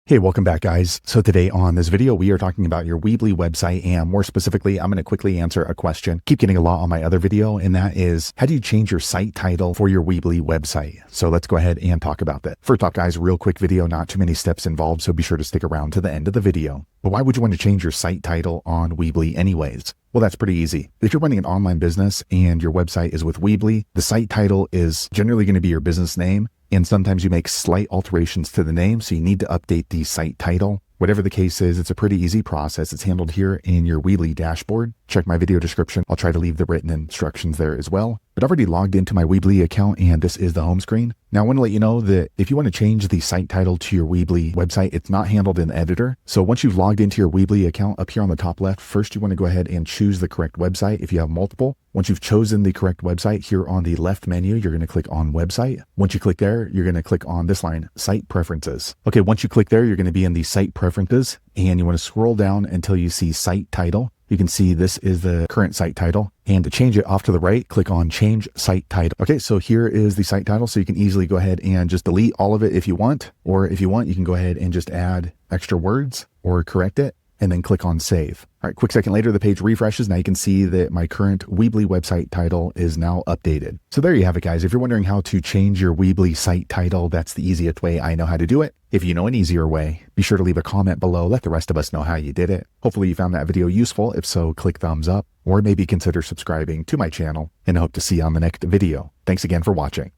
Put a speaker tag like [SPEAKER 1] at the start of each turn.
[SPEAKER 1] Hey, welcome back guys. So today on this video, we are talking about your Weebly website, and more specifically, I'm going to quickly answer a question. Keep getting a lot on my other video, and that is, how do you change your site title for your Weebly website? So let's go ahead and talk about that. First off guys, real quick video, not too many steps involved, so be sure to stick around to the end of the video. But why would you want to change your site title on Weebly anyways? Well, that's pretty easy. If you're running an online business and your website is with Weebly, the site title is generally going to be your business name. And sometimes you make slight alterations to the name, so you need to update the site title. Whatever the case is, it's a pretty easy process. It's handled here in your Weebly dashboard. Check my video description. I'll try to leave the written instructions there as well. But I've already logged into my Weebly account, and this is the home screen. Now, I want to let you know that if you want to change the site title to your Weebly website, it's not handled in the editor. So once you've logged into your Weebly account, up here on the top left, first you want to go ahead and choose the correct website if you have multiple. Once you've chosen the correct website, here on the left menu, you're going to click on website. Once you click there, you're going to click on this line, site preferences. Okay, once you click there, you're going to be in the site preferences, and you want to scroll down until you see site title. You can see this is the current site title, and to change it, off to the right, click on change site title. Okay, so here is the site title, so you can easily go ahead and just delete all of it if you want, or if you want, you can go ahead and just add extra words or correct it, and then click on save. All right, quick second later, the page refreshes. Now you can see that my current Weebly website title is now updated. So there you have it, guys. If you're wondering how to change your Weebly site title, that's the easiest way I know how to do it. If you know an easier way, be sure to leave a comment below. Let the rest of us know how you did it. Hopefully you found that video useful. If so, click thumbs up, or maybe consider subscribing to my channel, and I hope to see you on the next video. Thanks again for watching.